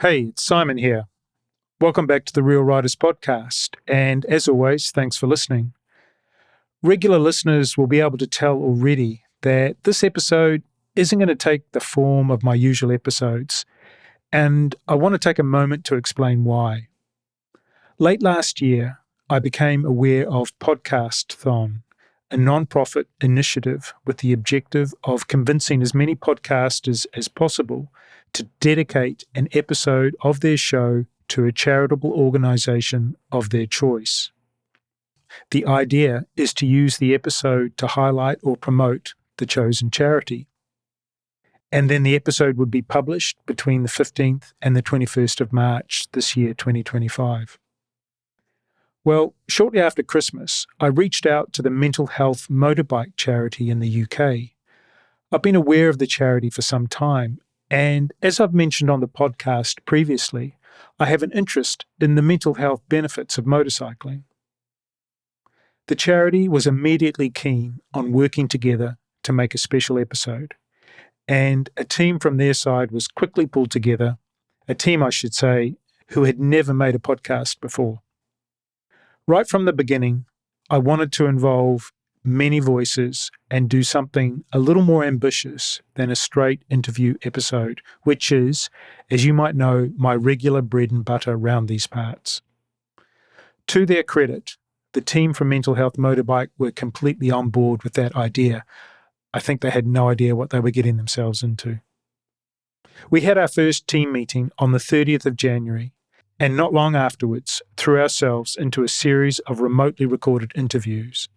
Hey, it's Simon here. Welcome back to the Real Writers Podcast, and as always, thanks for listening. Regular listeners will be able to tell already that this episode isn't going to take the form of my usual episodes, and I want to take a moment to explain why. Late last year, I became aware of Podcasthon, a non-profit initiative with the objective of convincing as many podcasters as possible to dedicate an episode of their show to a charitable organisation of their choice. The idea is to use the episode to highlight or promote the chosen charity. And then the episode would be published between the 15th and the 21st of March this year, 2025. Well, shortly after Christmas, I reached out to the Mental Health Motorbike charity in the UK. I've been aware of the charity for some time, and as I've mentioned on the podcast previously, I have an interest in the mental health benefits of motorcycling. The charity was immediately keen on working together to make a special episode, and a team from their side was quickly pulled together, a team, I should say, who had never made a podcast before. Right from the beginning, I wanted to involve many voices and do something a little more ambitious than a straight interview episode, which is, as you might know, my regular bread and butter around these parts. To their credit, the team from Mental Health Motorbike were completely on board with that idea. I think they had no idea what they were getting themselves into. We had our first team meeting on the 30th of January, and not long afterwards threw ourselves into a series of remotely recorded interviews.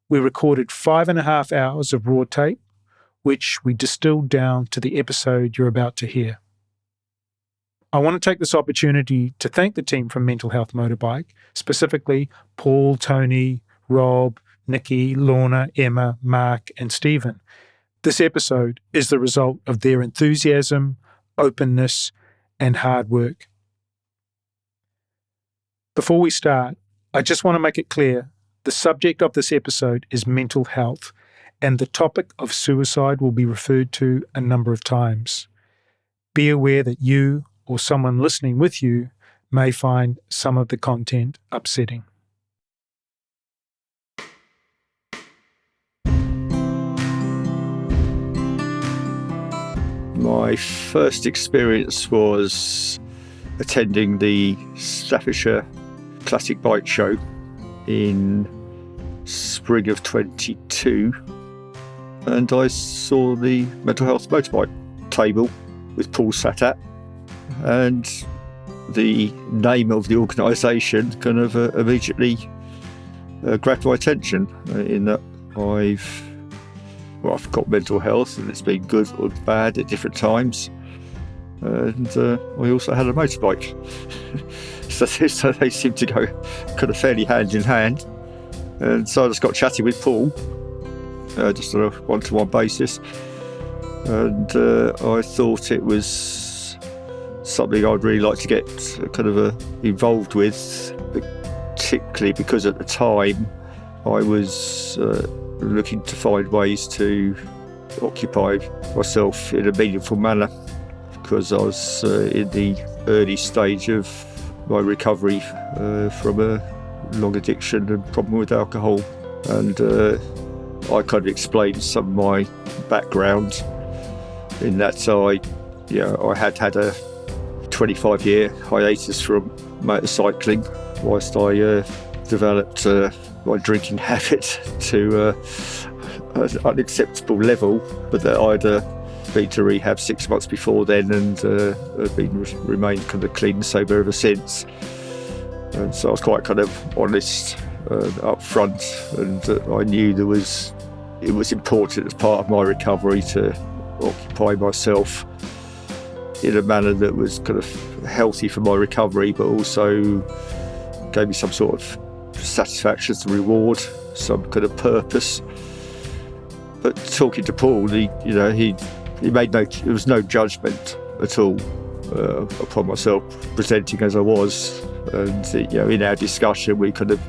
We recorded 5.5 hours of raw tape, which we distilled down to the episode you're about to hear. I want to take this opportunity to thank the team from Mental Health Motorbike, specifically Paul, Tony, Rob, Nikki, Lorna, Emma, Mark, and Stephen. This episode is the result of their enthusiasm, openness, and hard work. Before we start, I just want to make it clear the subject of this episode is mental health, and the topic of suicide will be referred to a number of times. Be aware that you or someone listening with you may find some of the content upsetting. My first experience was attending the Staffordshire Classic Bike Show in spring of 22, and I saw the Mental Health Motorbike table with Paul sat at, and the name of the organisation kind of immediately grabbed my attention in that I've got mental health and it's been good or bad at different times, and I also had a motorbike. so they seem to go kind of fairly hand in hand. And so I just got chatting with Paul, just on a one-to-one basis, and I thought it was something I'd really like to get kind of involved with, particularly because at the time I was looking to find ways to occupy myself in a meaningful manner, because I was in the early stage of my recovery from a long addiction and problem with alcohol, and I kind of explained some of my background in that I had a 25-year hiatus from motorcycling whilst I developed my drinking habit to an unacceptable level, but that I'd been to rehab 6 months before then and remained kind of clean and sober ever since. And so I was quite kind of honest up front, and I knew it was important as part of my recovery to occupy myself in a manner that was kind of healthy for my recovery, but also gave me some sort of satisfaction, some reward, some kind of purpose. But talking to Paul, he made there was no judgment at all upon myself presenting as I was. And in our discussion, we kind of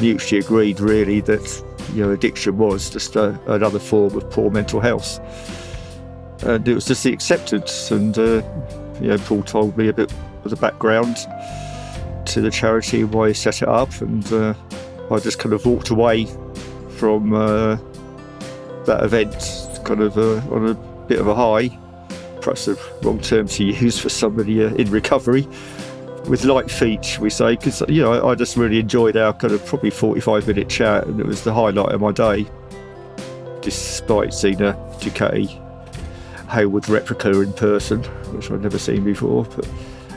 mutually agreed really that addiction was just another form of poor mental health, and it was just the acceptance and Paul told me a bit of the background to the charity, why he set it up, and I just kind of walked away from that event kind of on a bit of a high, perhaps the wrong term to use for somebody in recovery, with light feet, shall we say, because I just really enjoyed our kind of probably 45-minute chat, and it was the highlight of my day, despite seeing a Ducati Hayward replica in person, which I'd never seen before. But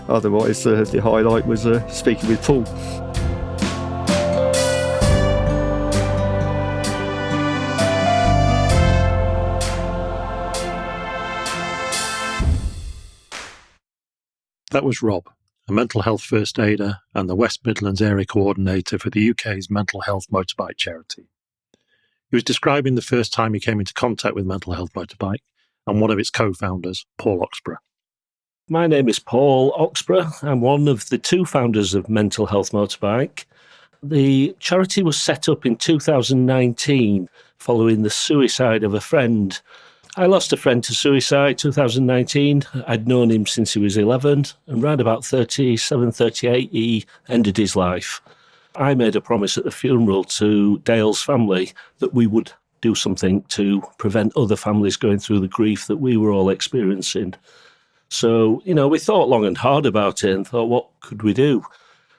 otherwise, the highlight was speaking with Paul. That was Rob, a mental health first aider and the West Midlands area coordinator for the UK's Mental Health Motorbike charity. He was describing the first time he came into contact with Mental Health Motorbike and one of its co-founders, Paul Oxborough. My name is Paul Oxborough. I'm one of the two founders of Mental Health Motorbike. The charity was set up in 2019 following the suicide of a friend. I lost a friend to suicide 2019. I'd known him since he was 11, and around about 37, 38, he ended his life. I made a promise at the funeral to Dale's family that we would do something to prevent other families going through the grief that we were all experiencing. So, we thought long and hard about it and thought, what could we do?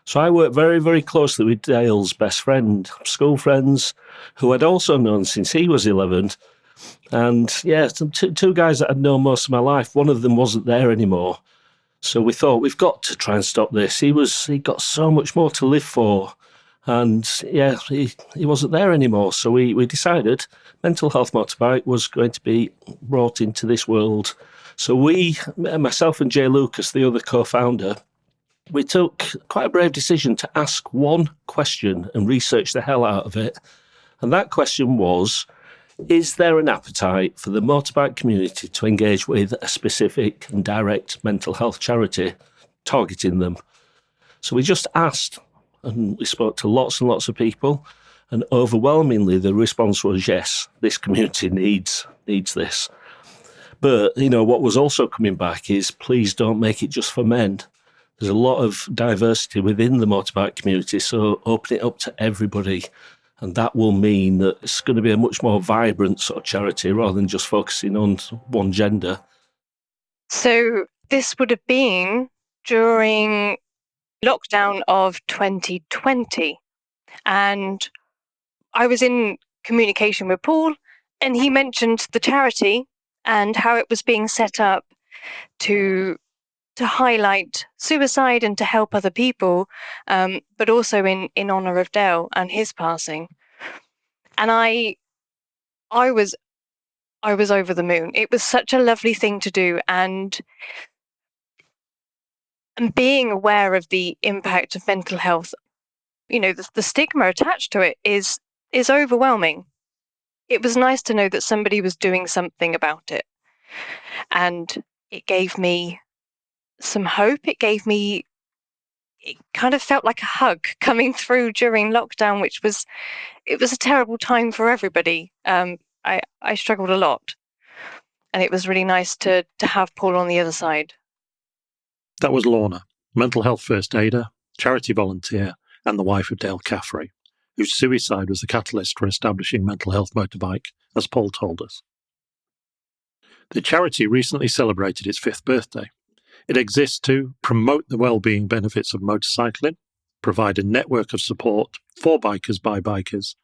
So I worked very, very closely with Dale's best friend, school friends, who I'd also known since he was 11. And two guys that I'd known most of my life, one of them wasn't there anymore. So we thought, we've got to try and stop this. He got so much more to live for. And he wasn't there anymore. So we decided Mental Health Motorbike was going to be brought into this world. So myself and Jay Lucas, the other co-founder, we took quite a brave decision to ask one question and research the hell out of it. And that question was, is there an appetite for the motorbike community to engage with a specific and direct mental health charity targeting them? So we just asked, and we spoke to lots and lots of people, and overwhelmingly the response was yes, this community needs this. But, what was also coming back is please don't make it just for men. There's a lot of diversity within the motorbike community, so open it up to everybody. And that will mean that it's going to be a much more vibrant sort of charity rather than just focusing on one gender. So this would have been during lockdown of 2020. And I was in communication with Paul, and he mentioned the charity and how it was being set up to highlight suicide and to help other people, but also in honor of Dale and his passing. And I was over the moon. It was such a lovely thing to do, and being aware of the impact of mental health, the stigma attached to it is overwhelming. It was nice to know that somebody was doing something about it, and it gave me some hope. It kind of felt like a hug coming through during lockdown, it was a terrible time for everybody. I struggled a lot, and it was really nice to have Paul on the other side. That was Lorna, mental health first aider, charity volunteer, and the wife of Dale Caffrey, whose suicide was the catalyst for establishing Mental Health Motorbike, as Paul told us. The charity recently celebrated its 5th birthday. It exists to promote the well-being benefits of motorcycling, provide a network of support for bikers by bikers,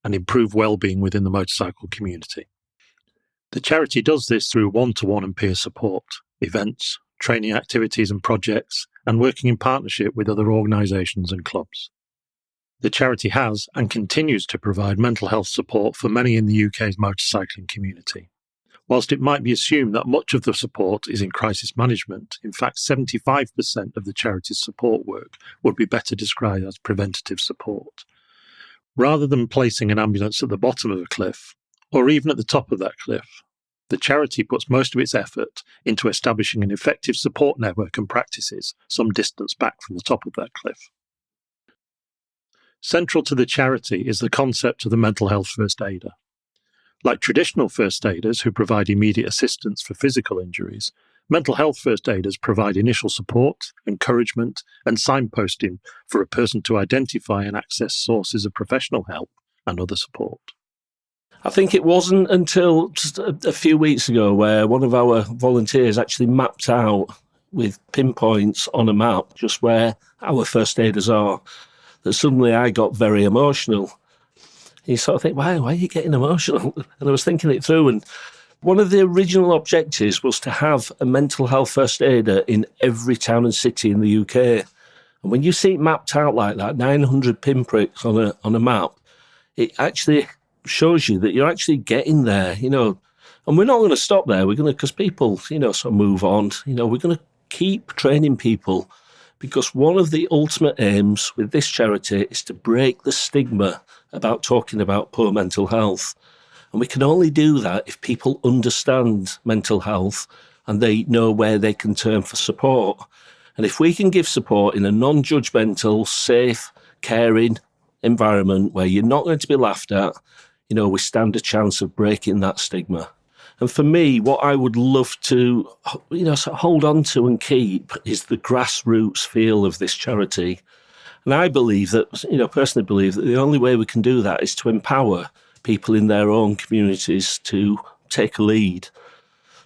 and improve well-being within the motorcycle community. The charity does this through one-to-one and peer support, events, training activities and projects, and working in partnership with other organisations and clubs. The charity has and continues to provide mental health support for many in the UK's motorcycling community. Whilst it might be assumed that much of the support is in crisis management, in fact 75% of the charity's support work would be better described as preventative support. Rather than placing an ambulance at the bottom of a cliff, or even at the top of that cliff, the charity puts most of its effort into establishing an effective support network and practices some distance back from the top of that cliff. Central to the charity is the concept of the mental health first aider. Like traditional first aiders who provide immediate assistance for physical injuries, Mental health first aiders provide initial support, encouragement, and signposting for a person to identify and access sources of professional help and other support. I think it wasn't until just a few weeks ago where one of our volunteers actually mapped out with pinpoints on a map just where our first aiders are, that suddenly I got very emotional. You sort of think, why are you getting emotional? And I was thinking it through, and one of the original objectives was to have a mental health first aider in every town and city in the UK. And when you see it mapped out like that, 900 pinpricks on a map, it actually shows you that you're actually getting there, And we're not going to stop there. We're going to, because people, sort of move on. We're going to keep training people, because one of the ultimate aims with this charity is to break the stigma about talking about poor mental health. And we can only do that if people understand mental health and they know where they can turn for support. And if we can give support in a non-judgmental, safe, caring environment where you're not going to be laughed at, we stand a chance of breaking that stigma. And for me, what I would love to, sort of hold on to and keep is the grassroots feel of this charity. And I believe that, personally believe that the only way we can do that is to empower people in their own communities to take a lead.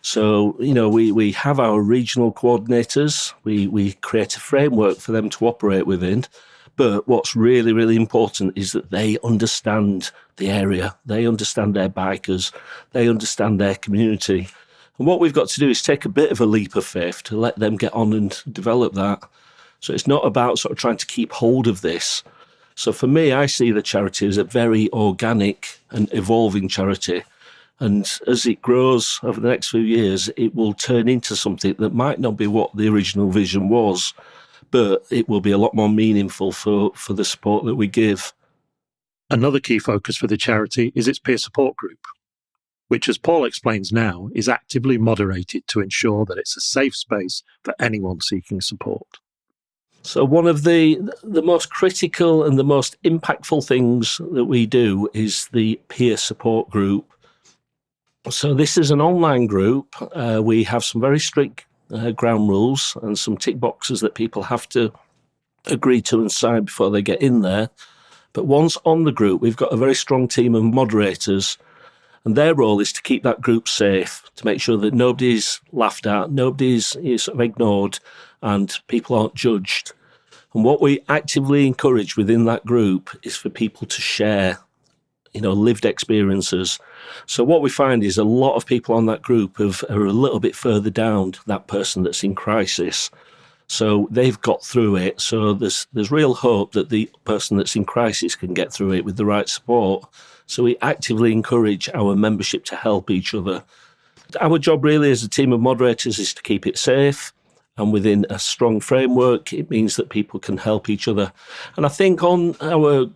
So, we have our regional coordinators. We create a framework for them to operate within. But what's really, really important is that they understand the area. They understand their bikers. They understand their community. And what we've got to do is take a bit of a leap of faith to let them get on and develop that. So it's not about sort of trying to keep hold of this. So for me, I see the charity as a very organic and evolving charity. And as it grows over the next few years, it will turn into something that might not be what the original vision was, but it will be a lot more meaningful for the support that we give. Another key focus for the charity is its peer support group, which, as Paul explains now, is actively moderated to ensure that it's a safe space for anyone seeking support. So one of the most critical and the most impactful things that we do is the peer support group. So this is an online group. We have some very strict ground rules and some tick boxes that people have to agree to and sign before they get in there. But once on the group, we've got a very strong team of moderators, and their role is to keep that group safe, to make sure that nobody's laughed at, nobody's sort of ignored, and people aren't judged. And what we actively encourage within that group is for people to share, lived experiences. So what we find is a lot of people on that group are a little bit further down that person that's in crisis. So they've got through it. So there's real hope that the person that's in crisis can get through it with the right support. So we actively encourage our membership to help each other. Our job really as a team of moderators is to keep it safe. And within a strong framework, it means that people can help each other. And I think on our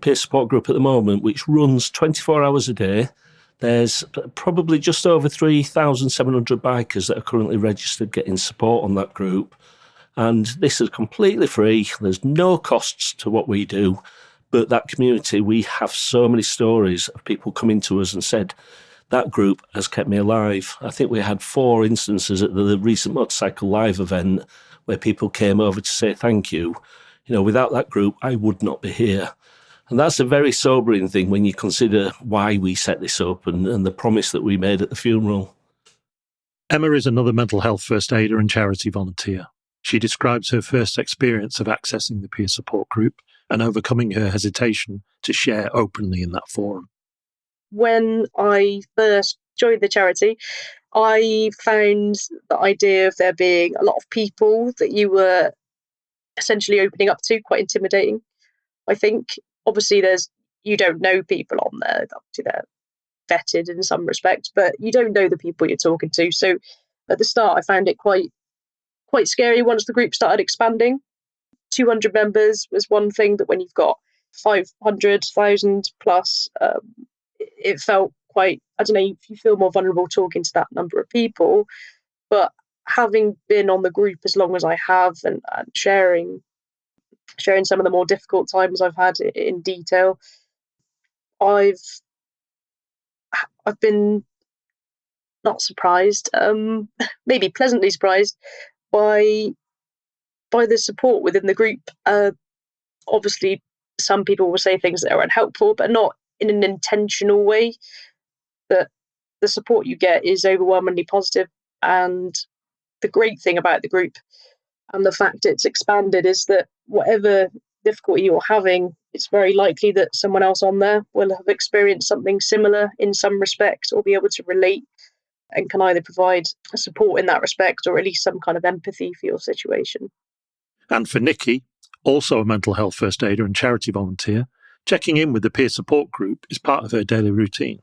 peer support group at the moment, which runs 24 hours a day, there's probably just over 3,700 bikers that are currently registered getting support on that group. And this is completely free. There's no costs to what we do. But that community, we have so many stories of people coming to us and said, that group has kept me alive. I think we had 4 instances at the recent Motorcycle Live event where people came over to say thank you. Without that group, I would not be here. And that's a very sobering thing when you consider why we set this up and the promise that we made at the funeral. Emma is another mental health first aider and charity volunteer. She describes her first experience of accessing the peer support group and overcoming her hesitation to share openly in that forum. When I first joined the charity, I found the idea of there being a lot of people that you were essentially opening up to quite intimidating. I think obviously you don't know people on there. Obviously they're vetted in some respect, but you don't know the people you're talking to. So at the start, I found it quite scary once the group started expanding. 200 members was one thing, but when you've got 500,000 plus, it felt quite, I don't know, you feel more vulnerable talking to that number of people. But having been on the group as long as I have and sharing some of the more difficult times I've had in detail, I've been not surprised, maybe pleasantly surprised by the support within the group. Obviously, some people will say things that are unhelpful, but not in an intentional way. That the support you get is overwhelmingly positive. And the great thing about the group and the fact it's expanded is that whatever difficulty you're having, it's very likely that someone else on there will have experienced something similar in some respect or be able to relate and can either provide support in that respect or at least some kind of empathy for your situation. And for Nikki, also a mental health first aider and charity volunteer, checking in with the peer support group is part of her daily routine.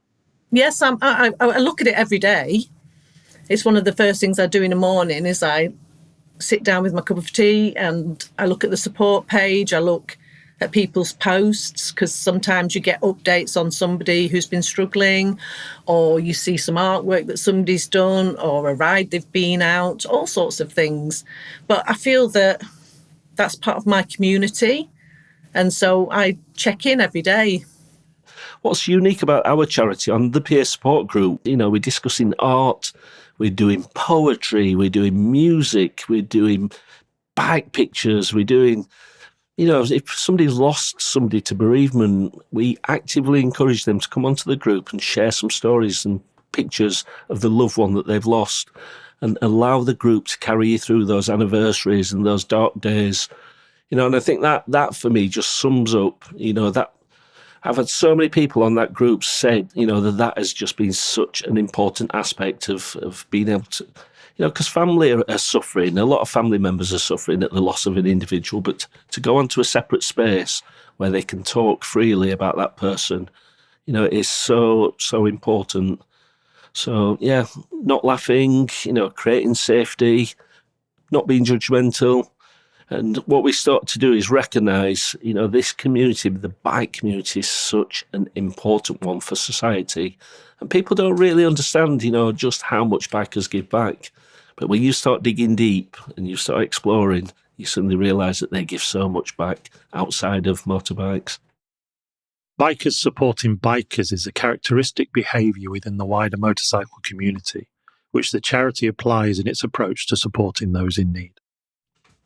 Yes, I look at it every day. It's one of the first things I do in the morning is I sit down with my cup of tea and I look at the support page. I look at people's posts because sometimes you get updates on somebody who's been struggling, or you see some artwork that somebody's done or a ride they've been out, all sorts of things. But I feel that that's part of my community. And so I check in every day. What's unique about our charity on the peer support group, we're discussing art, we're doing poetry, we're doing music, we're doing bike pictures, we're doing, if somebody's lost somebody to bereavement, we actively encourage them to come onto the group and share some stories and pictures of the loved one that they've lost and allow the group to carry you through those anniversaries and those dark days. And I think that for me just sums up, that I've had so many people on that group say, that has just been such an important aspect of being able to, because family are suffering. A lot of family members are suffering at the loss of an individual, but to go onto a separate space where they can talk freely about that person, is so, so important. So, yeah, not laughing, creating safety, not being judgmental. And what we start to do is recognise, this community, the bike community, is such an important one for society. And people don't really understand, just how much bikers give back. But when you start digging deep and you start exploring, you suddenly realise that they give so much back outside of motorbikes. Bikers supporting bikers is a characteristic behaviour within the wider motorcycle community, which the charity applies in its approach to supporting those in need.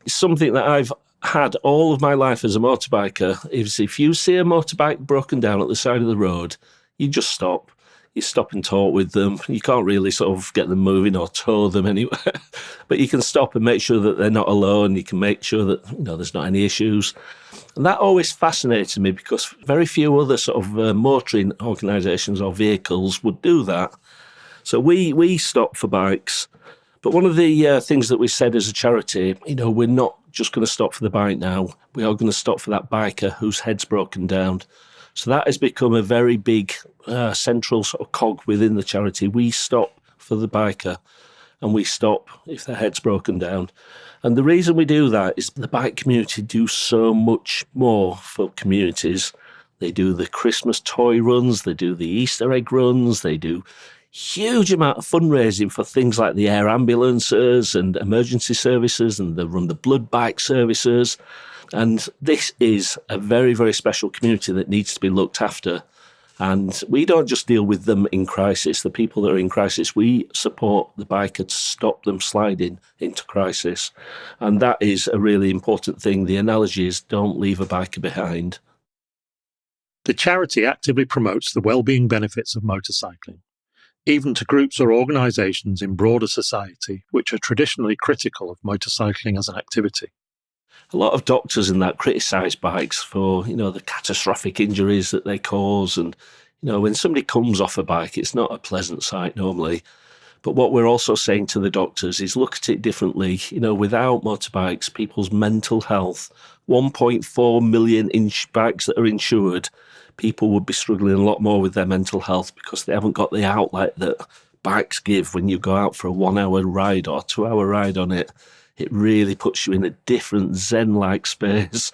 It's something that I've had all of my life as a motorbiker. Is if you see a motorbike broken down at the side of the road, you just stop. You stop and talk with them. You can't really sort of get them moving or tow them anywhere, but you can stop and make sure that they're not alone. You can make sure that there's not any issues. And that always fascinated me because very few other sort of motoring organisations or vehicles would do that. So we stop for bikes. But one of the things that we said as a charity, we're not just going to stop for the bike now. We are going to stop for that biker whose head's broken down. So that has become a very big central sort of cog within the charity. We stop for the biker and we stop if their head's broken down. And the reason we do that is the bike community do so much more for communities. They do the Christmas toy runs, they do the Easter egg runs, they do huge amount of fundraising for things like the air ambulances and emergency services, and they run the blood bike services. And this is a very, very special community that needs to be looked after. And we don't just deal with them in crisis, the people that are in crisis. We support the biker to stop them sliding into crisis. And that is a really important thing. The analogy is don't leave a biker behind. The charity actively promotes the well-being benefits of motorcycling, even to groups or organisations in broader society which are traditionally critical of motorcycling as an activity. A lot of doctors in that criticise bikes for, the catastrophic injuries that they cause. And, when somebody comes off a bike, it's not a pleasant sight normally. But what we're also saying to the doctors is look at it differently. Without motorbikes, people's mental health, 1.4 million bikes that are insured, people would be struggling a lot more with their mental health because they haven't got the outlet that bikes give when you go out for a 1 hour ride or 2 hour ride on it. It really puts you in a different Zen-like space.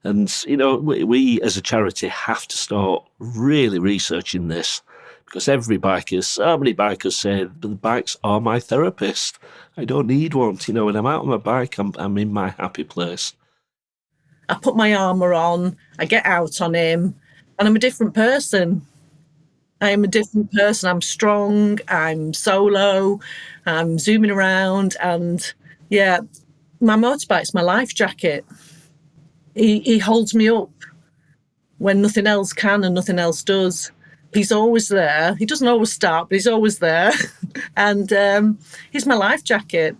And, we as a charity have to start really researching this because so many bikers say, the bikes are my therapist. I don't need one. When I'm out on my bike, I'm in my happy place. I put my armour on, I get out on him, and I'm a different person. I am a different person. I'm strong, I'm solo, I'm zooming around, and yeah, my motorbike's my life jacket. He holds me up when nothing else can and nothing else does. He's always there. He doesn't always start, but he's always there. And he's my life jacket.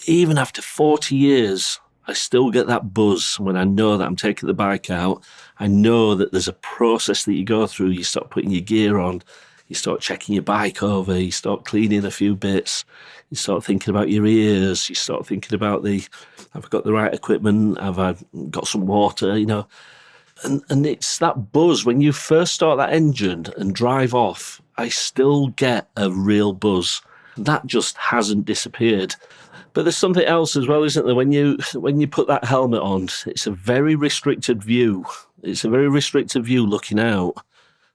Even after 40 years, I still get that buzz when I know that I'm taking the bike out. I know that there's a process that you go through. You start putting your gear on, you start checking your bike over, you start cleaning a few bits, you start thinking about your ears, you start thinking about have I got the right equipment, have I got some water, you know. And it's that buzz when you first start that engine and drive off. I still get a real buzz. That just hasn't disappeared. But there's something else as well, isn't there? When you put that helmet on, it's a very restricted view. It's a very restricted view looking out.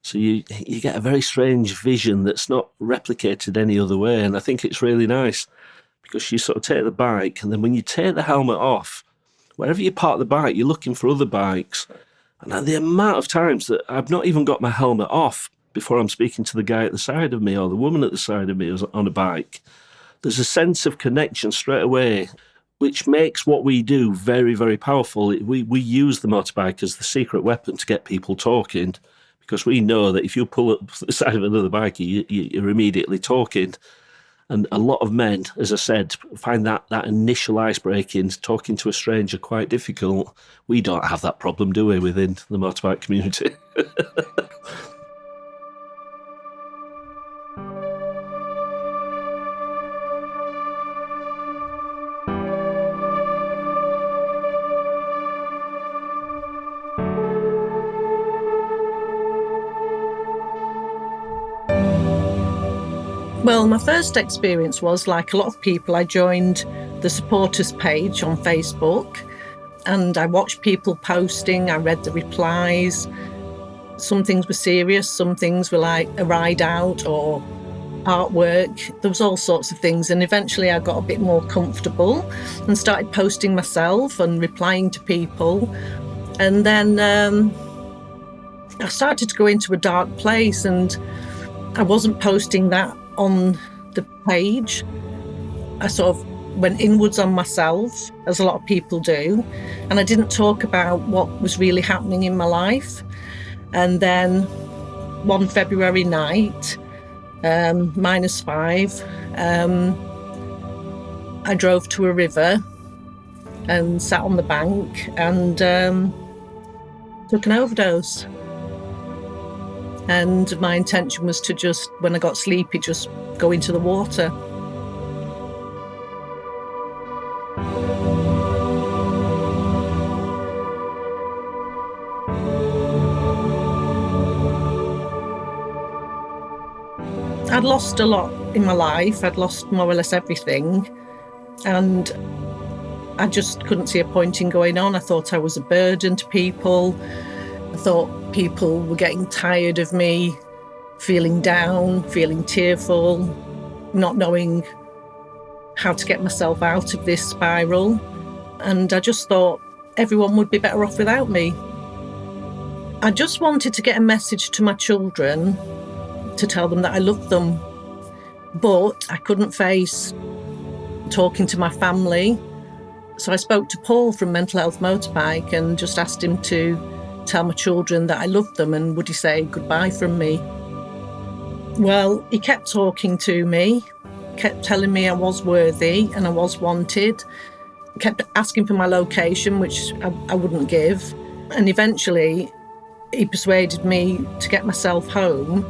So you get a very strange vision that's not replicated any other way. And I think it's really nice because you sort of take the bike, and then when you take the helmet off, wherever you park the bike, you're looking for other bikes. And the amount of times that I've not even got my helmet off before I'm speaking to the guy at the side of me or the woman at the side of me who's on a bike, there's a sense of connection straight away, which makes what we do very, very powerful. We use the motorbike as the secret weapon to get people talking, because we know that if you pull up the side of another bike, you're immediately talking. And a lot of men, as I said, find that initial ice-breaking, talking to a stranger, quite difficult. We don't have that problem, do we, within the motorbike community? Well, my first experience was, like a lot of people, I joined the supporters page on Facebook and I watched people posting, I read the replies. Some things were serious, some things were like a ride out or artwork. There was all sorts of things, and eventually I got a bit more comfortable and started posting myself and replying to people. And then I started to go into a dark place, and I wasn't posting that on the page. I sort of went inwards on myself, as a lot of people do, and I didn't talk about what was really happening in my life. And then one February night, -5, I drove to a river and sat on the bank and took an overdose. And my intention was to just, when I got sleepy, just go into the water. I'd lost a lot in my life. I'd lost more or less everything. And I just couldn't see a point in going on. I thought I was a burden to people. I thought people were getting tired of me, feeling down, feeling tearful, not knowing how to get myself out of this spiral. And I just thought everyone would be better off without me. I just wanted to get a message to my children to tell them that I loved them. But I couldn't face talking to my family. So I spoke to Paul from Mental Health Motorbike and just asked him to tell my children that I loved them and would he say goodbye from me. Well, he kept talking to me, kept telling me I was worthy and I was wanted, kept asking for my location, which I wouldn't give. And eventually he persuaded me to get myself home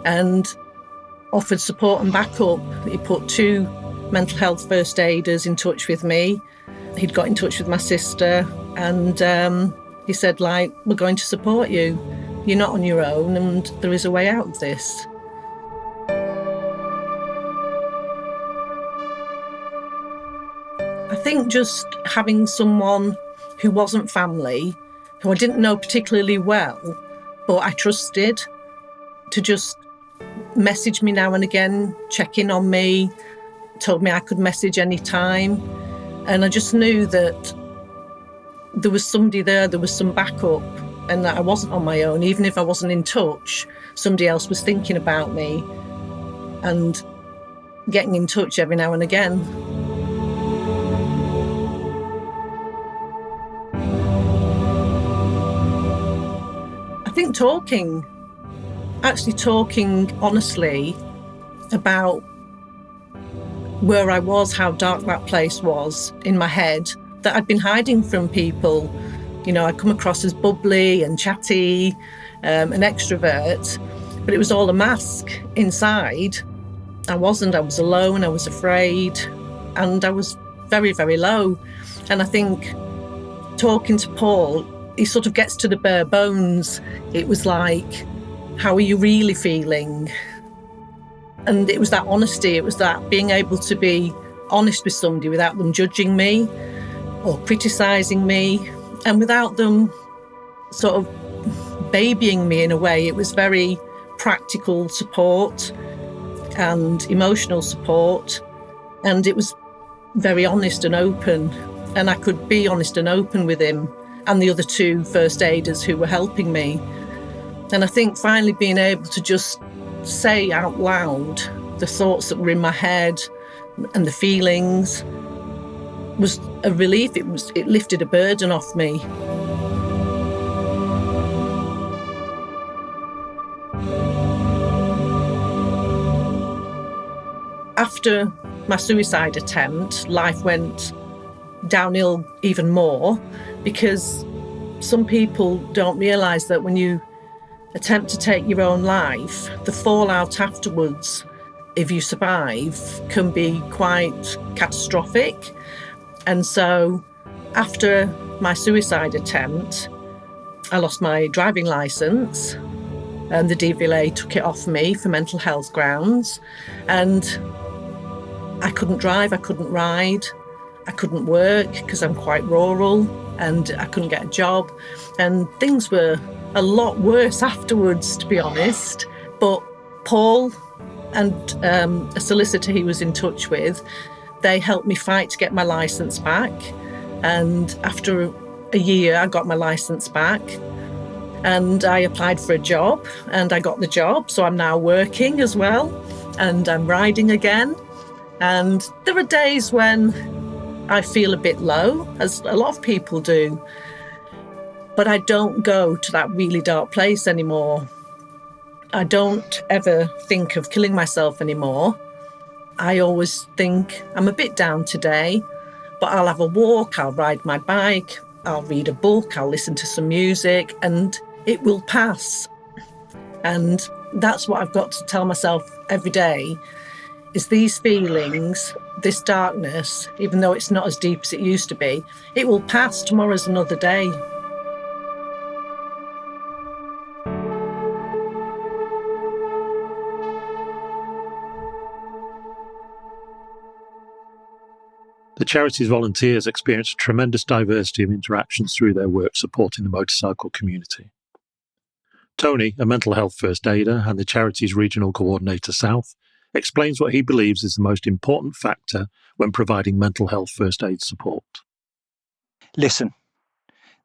and offered support and backup. He put 2 mental health first aiders in touch with me. He'd got in touch with my sister and he said, like, we're going to support you. You're not on your own and there is a way out of this. I think just having someone who wasn't family, who I didn't know particularly well, but I trusted, to just message me now and again, check in on me, told me I could message any time. And I just knew that there was somebody there was some backup. and that I wasn't on my own. Even if I wasn't in touch, somebody else was thinking about me and getting in touch every now and again. I think actually talking honestly about where I was, how dark that place was in my head, that I'd been hiding from people. You know, I'd come across as bubbly and chatty, an extrovert, but it was all a mask. Inside, I wasn't. I was alone, I was afraid, and I was very, very low. And I think talking to Paul, he sort of gets to the bare bones. It was like, how are you really feeling? And it was that honesty, it was that being able to be honest with somebody without them judging me or criticising me, and without them sort of babying me in a way. It was very practical support and emotional support, and it was very honest and open. And I could be honest and open with him and the other two first aiders who were helping me. And I think finally being able to just say out loud the thoughts that were in my head and the feelings was a relief. It lifted a burden off me. After my suicide attempt, life went downhill even more, because some people don't realise that when you attempt to take your own life, the fallout afterwards, if you survive, can be quite catastrophic. And so after my suicide attempt, I lost my driving licence, and the DVLA took it off me for mental health grounds. And I couldn't drive, I couldn't ride, I couldn't work because I'm quite rural, and I couldn't get a job. And things were a lot worse afterwards, to be honest. But Paul and a solicitor he was in touch with, they helped me fight to get my licence back. And after a year, I got my licence back. And I applied for a job, and I got the job. So I'm now working as well, and I'm riding again. And there are days when I feel a bit low, as a lot of people do. But I don't go to that really dark place anymore. I don't ever think of killing myself anymore. I always think I'm a bit down today, but I'll have a walk, I'll ride my bike, I'll read a book, I'll listen to some music, and it will pass. And that's what I've got to tell myself every day, is these feelings, this darkness, even though it's not as deep as it used to be, it will pass. Tomorrow's another day. The charity's volunteers experience a tremendous diversity of interactions through their work supporting the motorcycle community. Tony, a mental health first aider and the charity's regional coordinator south, explains what he believes is the most important factor when providing mental health first aid support. Listen.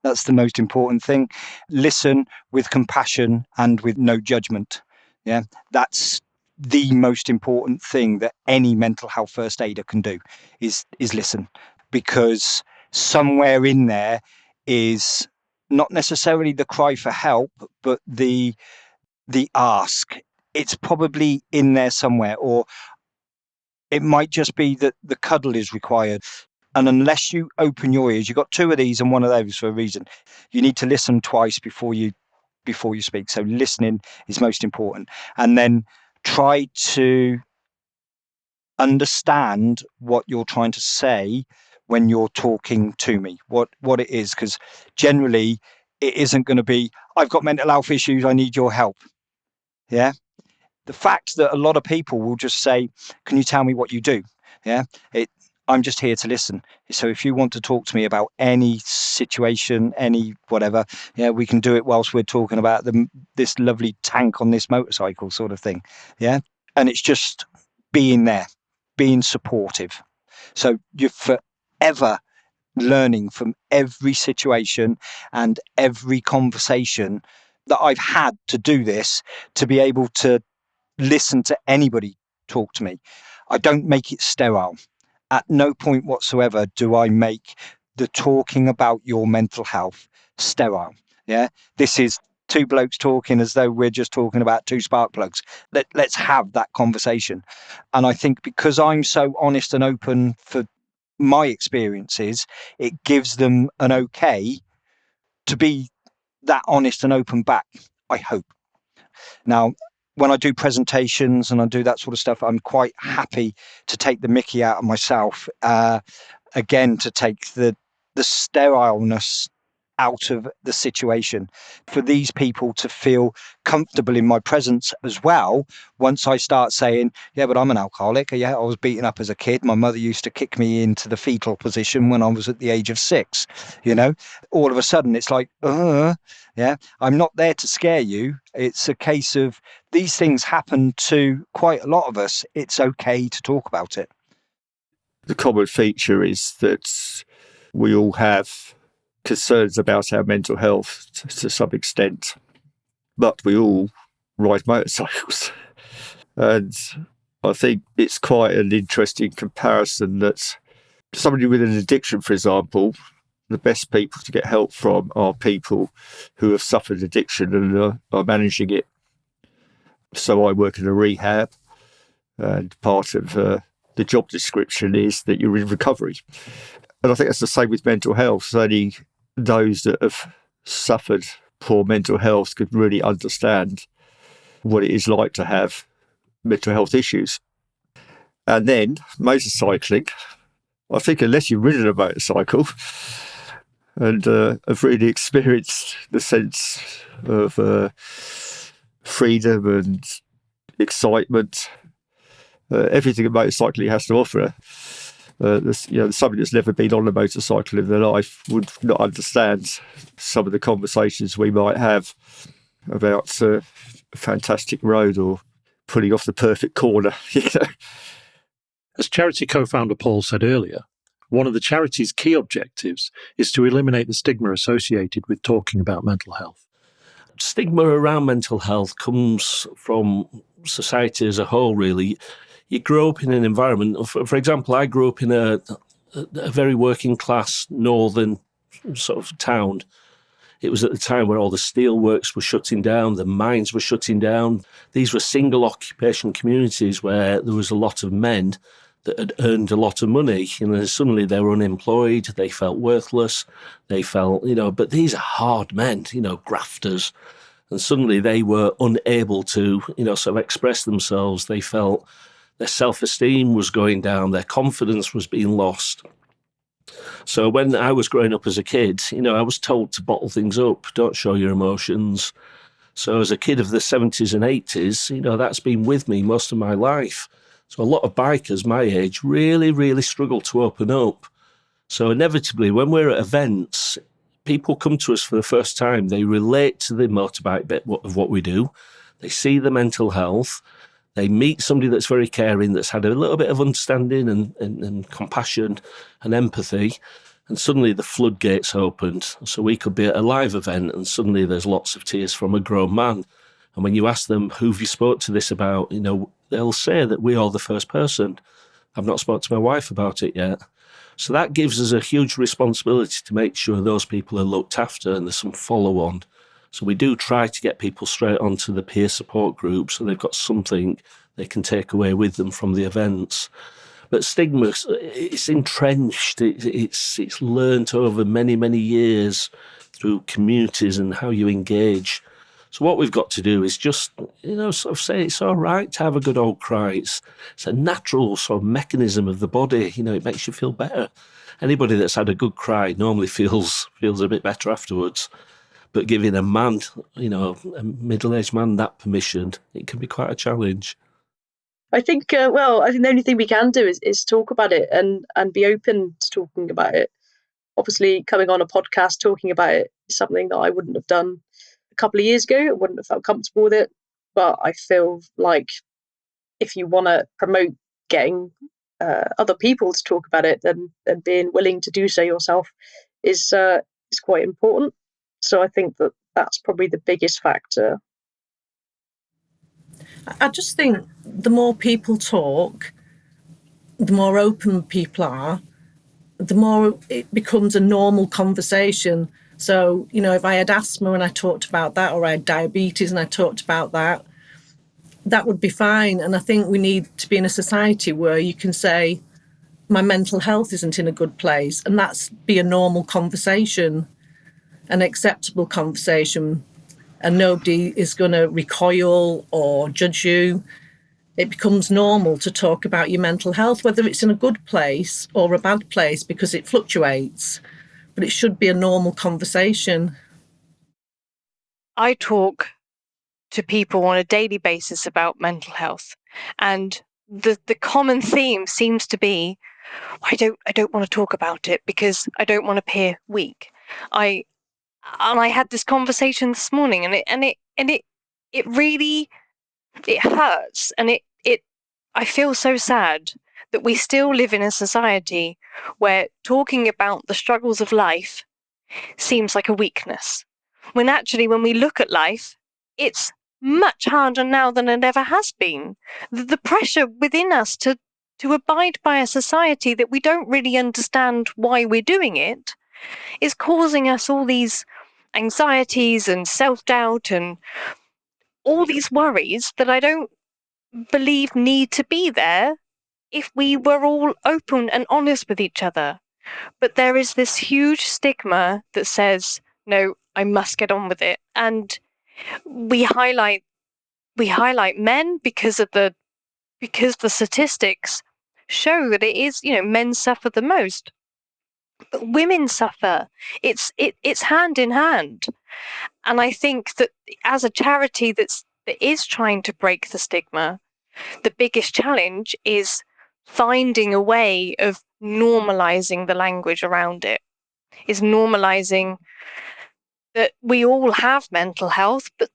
That's the most important thing. Listen with compassion and with no judgment. Yeah, that's the most important thing that any mental health first aider can do is listen, because somewhere in there is not necessarily the cry for help, but the ask. It's probably in there somewhere, or it might just be that the cuddle is required. And unless you open your ears, you've got two of these and one of those for a reason. You need to listen twice before you speak. So listening is most important. And then try to understand what you're trying to say when you're talking to me, what it is, because generally it isn't going to be, I've got mental health issues, I need your help. Yeah. The fact that a lot of people will just say, can you tell me what you do? Yeah. I'm just here to listen. So if you want to talk to me about any situation, any whatever, yeah, we can do it whilst we're talking about this lovely tank on this motorcycle sort of thing. Yeah. And it's just being there, being supportive. So you're forever learning from every situation and every conversation that I've had to do this, to be able to listen to anybody talk to me. I don't make it sterile. At no point whatsoever do I make the talking about your mental health sterile. Yeah, this is two blokes talking as though we're just talking about two spark plugs. Let's have that conversation. And I think because I'm so honest and open for my experiences, it gives them an okay to be that honest and open back, I hope. Now, when I do presentations and I do that sort of stuff, I'm quite happy to take the mickey out of myself, again, to take the sterileness out of the situation, for these people to feel comfortable in my presence as well. Once I start saying, yeah, but I'm an alcoholic. Yeah, I was beaten up as a kid. My mother used to kick me into the fetal position when I was at the age of 6. All of a sudden it's like, yeah, I'm not there to scare you. It's a case of these things happen to quite a lot of us. It's okay to talk about it. The common feature is that we all have concerns about our mental health to some extent, but we all ride motorcycles. And I think it's quite an interesting comparison that somebody with an addiction, for example, the best people to get help from are people who have suffered addiction and are managing it. So I work in a rehab, and part of the job description is that you're in recovery. And I think that's the same with mental health. Only those that have suffered poor mental health could really understand what it is like to have mental health issues. And then motorcycling, I think unless you've ridden a motorcycle and have really experienced the sense of freedom and excitement, everything a motorcycling has to offer, somebody that's never been on a motorcycle in their life would not understand some of the conversations we might have about a fantastic road or pulling off the perfect corner. As charity co-founder Paul said earlier, one of the charity's key objectives is to eliminate the stigma associated with talking about mental health. Stigma around mental health comes from society as a whole, really. You grow up in an environment, for example, I grew up in a very working class northern sort of town. It was at the time where all the steelworks were shutting down, the mines were shutting down. These were single occupation communities where there was a lot of men that had earned a lot of money. Suddenly they were unemployed, they felt worthless, they felt, but these are hard men, grafters. And suddenly they were unable to, sort of express themselves. They felt their self-esteem was going down, their confidence was being lost. So when I was growing up as a kid, I was told to bottle things up, don't show your emotions. So as a kid of the 70s and 80s, that's been with me most of my life. So a lot of bikers my age really, really struggle to open up. So inevitably, when we're at events, people come to us for the first time. They relate to the motorbike bit of what we do. They see the mental health. They meet somebody that's very caring, that's had a little bit of understanding and compassion and empathy. And suddenly the floodgates opened. So we could be at a live event and suddenly there's lots of tears from a grown man. And when you ask them, who have you spoke to this about, they'll say that we are the first person. I've not spoken to my wife about it yet. So that gives us a huge responsibility to make sure those people are looked after and there's some follow-on. So we do try to get people straight onto the peer support group so they've got something they can take away with them from the events. But stigma, it's entrenched, it's learnt over many, many years through communities and how you engage. So what we've got to do is just, sort of say it's all right to have a good old cry. It's a natural sort of mechanism of the body. It makes you feel better. Anybody that's had a good cry normally feels a bit better afterwards. But giving a man, a middle-aged man that permission, it can be quite a challenge. I think, the only thing we can do is talk about it and be open to talking about it. Obviously, coming on a podcast, talking about it is something that I wouldn't have done a couple of years ago. I wouldn't have felt comfortable with it. But I feel like if you want to promote getting other people to talk about it and being willing to do so yourself is quite important. So I think that that's probably the biggest factor. I just think the more people talk, the more open people are, the more it becomes a normal conversation. So, if I had asthma and I talked about that, or I had diabetes and I talked about that, that would be fine. And I think we need to be in a society where you can say, my mental health isn't in a good place, and that's be a normal conversation, an acceptable conversation, and nobody is going to recoil or judge you. It becomes normal to talk about your mental health, whether it's in a good place or a bad place, because it fluctuates, but it should be a normal conversation. I talk to people on a daily basis about mental health, and the common theme seems to be, I don't want to talk about it because I don't want to appear weak. I had this conversation this morning, and it really hurts, and I feel so sad that we still live in a society where talking about the struggles of life seems like a weakness, when actually, when we look at life, it's much harder now than it ever has been. The pressure within us to abide by a society that we don't really understand why we're doing it is causing us all these anxieties and self-doubt and all these worries that I don't believe need to be there if we were all open and honest with each other. But there is this huge stigma that says, no, I must get on with it. And we highlight men because the statistics show that it is, men suffer the most. But women suffer. It's hand in hand. And I think that as a charity that is trying to break the stigma, the biggest challenge is finding a way of normalizing the language around it, is normalizing that we all have mental health, but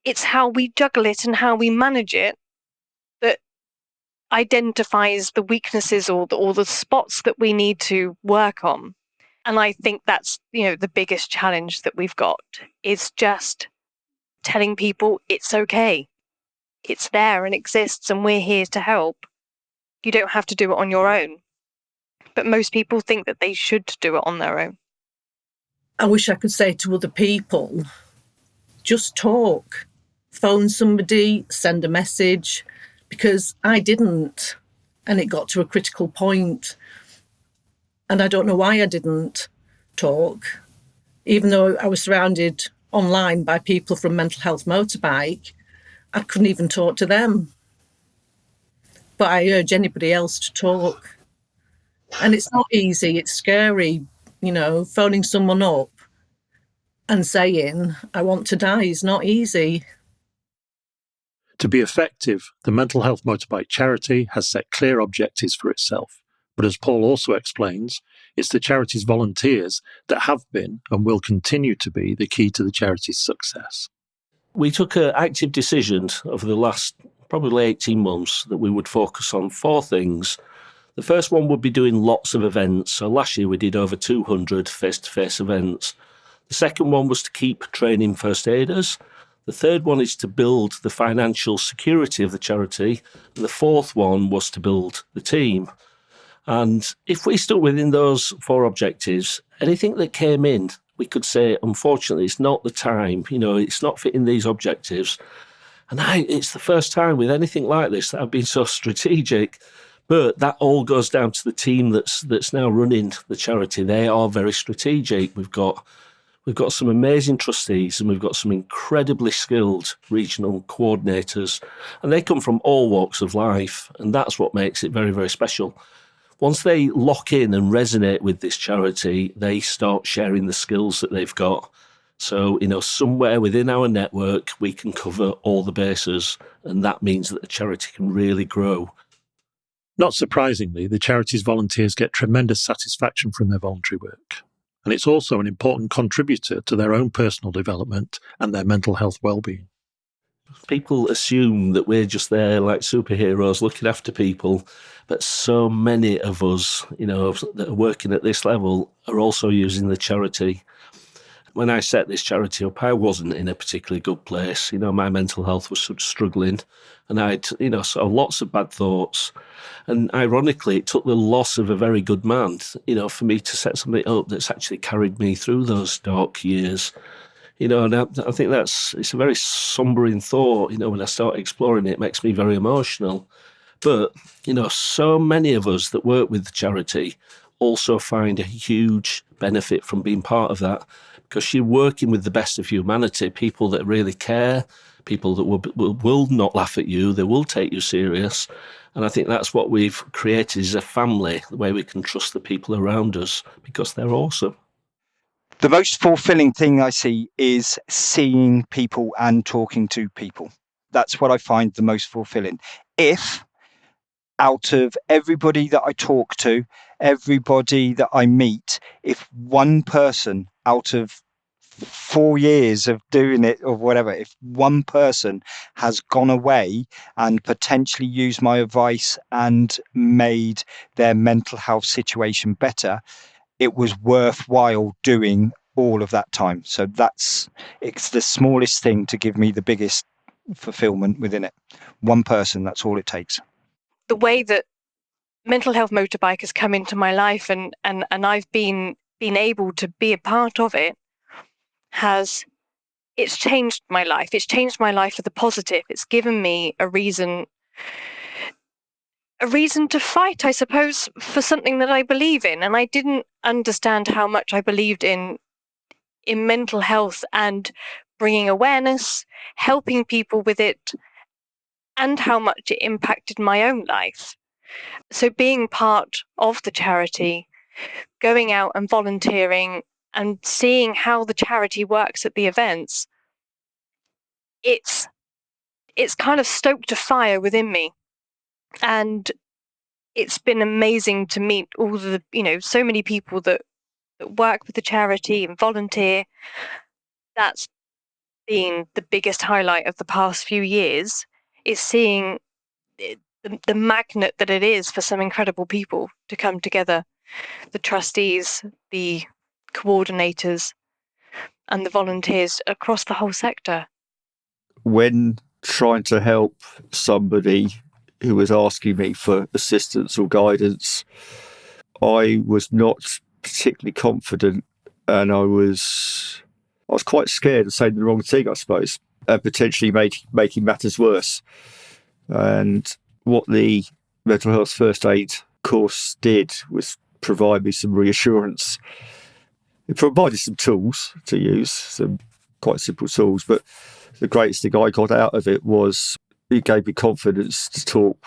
it's how we juggle it and how we manage it that identifies the weaknesses or the spots that we need to work on. And I think that's, the biggest challenge that we've got is just telling people it's okay. It's there and exists, and we're here to help. You don't have to do it on your own. But most people think that they should do it on their own. I wish I could say to other people, just talk, phone somebody, send a message, because I didn't, and it got to a critical point. And I don't know why I didn't talk, even though I was surrounded online by people from Mental Health Motorbike. I couldn't even talk to them. But I urge anybody else to talk. And it's not easy, it's scary, phoning someone up and saying, I want to die is not easy. To be effective, the Mental Health Motorbike charity has set clear objectives for itself. But as Paul also explains, it's the charity's volunteers that have been and will continue to be the key to the charity's success. We took an active decision over the last probably 18 months that we would focus on 4 things. The first one would be doing lots of events. So last year we did over 200 face-to-face events. The second one was to keep training first aiders. The third one is to build the financial security of the charity. And the fourth one was to build the team. And if we stuck within those 4 objectives, anything that came in, we could say, unfortunately, it's not the time, it's not fitting these objectives. And it's the first time with anything like this that I've been so strategic. But that all goes down to the team that's now running the charity. They are very strategic. We've got some amazing trustees, and we've got some incredibly skilled regional coordinators, and they come from all walks of life, and that's what makes it very, very special. Once they lock in and resonate with this charity, they start sharing the skills that they've got. So, somewhere within our network, we can cover all the bases, and that means that the charity can really grow. Not surprisingly, the charity's volunteers get tremendous satisfaction from their voluntary work. And it's also an important contributor to their own personal development and their mental health well-being. People assume that we're just there like superheroes looking after people, but so many of us, that are working at this level are also using the charity. When I set this charity up, I wasn't in a particularly good place. My mental health was sort of struggling, and I'd, saw lots of bad thoughts. And ironically, it took the loss of a very good man, for me to set something up that's actually carried me through those dark years. And I think it's a very sombering thought. When I start exploring it, it makes me very emotional. But, so many of us that work with the charity also find a huge benefit from being part of that, because you're working with the best of humanity, people that really care, people that will not laugh at you, they will take you serious. And I think that's what we've created, is a family, the way we can trust the people around us, because they're awesome. The most fulfilling thing I see is seeing people and talking to people. That's what I find the most fulfilling. If out of everybody that I talk to, everybody that I meet, if one person out of 4 years of doing it or whatever, if one person has gone away and potentially used my advice and made their mental health situation better, it was worthwhile doing all of that time. So it's the smallest thing to give me the biggest fulfillment within it. One person, that's all it takes. The way that Mental Health Motorbike has come into my life and I've been able to be a part of it, it's changed my life. It's changed my life for the positive. It's given me a reason to fight, I suppose, for something that I believe in. And I didn't understand how much I believed in mental health and bringing awareness, helping people with it, and how much it impacted my own life. So being part of the charity, going out and volunteering and seeing how the charity works at the events, it's kind of stoked a fire within me. And it's been amazing to meet all the, so many people that work with the charity and volunteer. That's been the biggest highlight of the past few years, is seeing the magnet that it is for some incredible people to come together. The trustees, the coordinators, and the volunteers across the whole sector. When trying to help somebody who was asking me for assistance or guidance, I was not particularly confident, and I was quite scared of saying the wrong thing, I suppose, and potentially making matters worse. And what the mental health first aid course did was provide me some reassurance. It provided some tools to use, some quite simple tools, but the greatest thing I got out of it was it gave me confidence to talk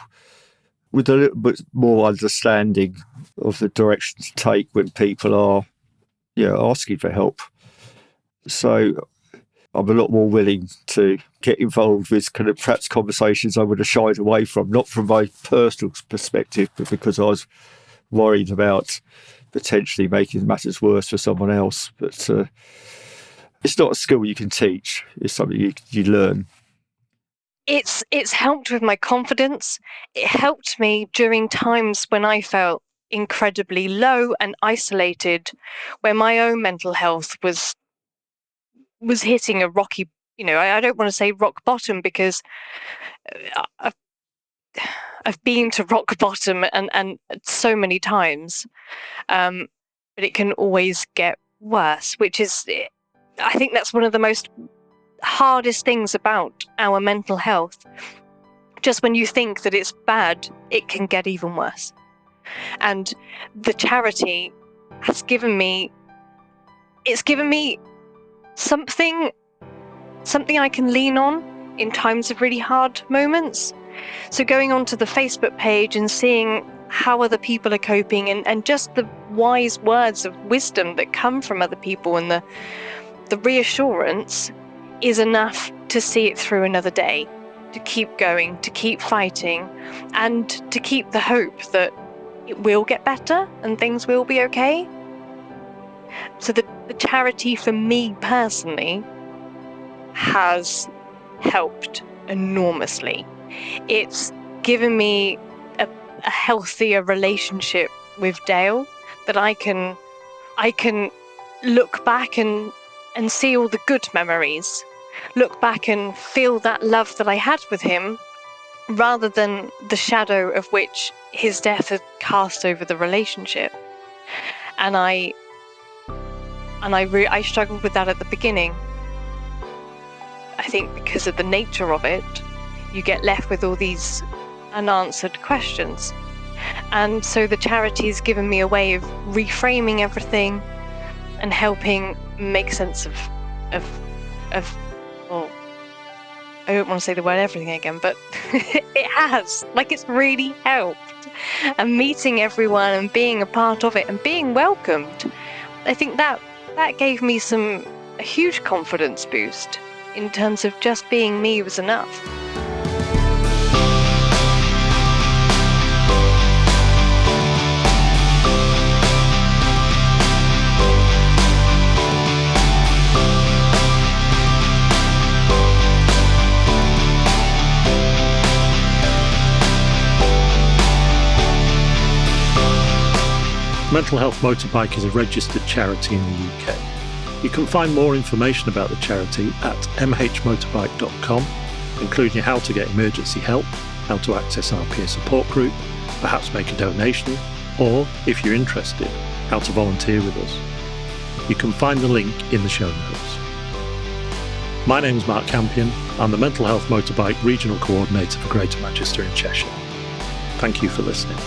with a little bit more understanding of the direction to take when people are, asking for help. So I'm a lot more willing to get involved with kind of perhaps conversations I would have shied away from, not from my personal perspective, but because I was worried about potentially making matters worse for someone else. But it's not a skill you can teach. It's something you learn. It's helped with my confidence. It helped me during times when I felt incredibly low and isolated, where my own mental health was hitting a rocky, I don't want to say rock bottom, because I've been to rock bottom and so many times, but it can always get worse, which is, I think that's one of the most hardest things about our mental health. Just when you think that it's bad, it can get even worse. And the charity has given me something I can lean on in times of really hard moments. So going onto the Facebook page and seeing how other people are coping, and just the wise words of wisdom that come from other people, and the reassurance is enough to see it through another day, to keep going, to keep fighting, and to keep the hope that it will get better and things will be okay. So the charity for me personally has helped enormously. It's given me a healthier relationship with Dale, that I can look back and see all the good memories, look back and feel that love that I had with him, rather than the shadow of which his death had cast over the relationship. And I struggled with that at the beginning. I think because of the nature of it, you get left with all these unanswered questions. And so the charity has given me a way of reframing everything and helping make sense of well, I don't want to say the word everything again, but it has. Like, it's really helped. And meeting everyone and being a part of it and being welcomed, I think that gave me a huge confidence boost in terms of just being me was enough. Mental Health Motorbike is a registered charity in the UK. You can find more information about the charity at mhmotorbike.com, including how to get emergency help, how to access our peer support group, perhaps make a donation, or, if you're interested, how to volunteer with us. You can find the link in the show notes. My name is Mark Campion. I'm the Mental Health Motorbike Regional Coordinator for Greater Manchester and Cheshire. Thank you for listening.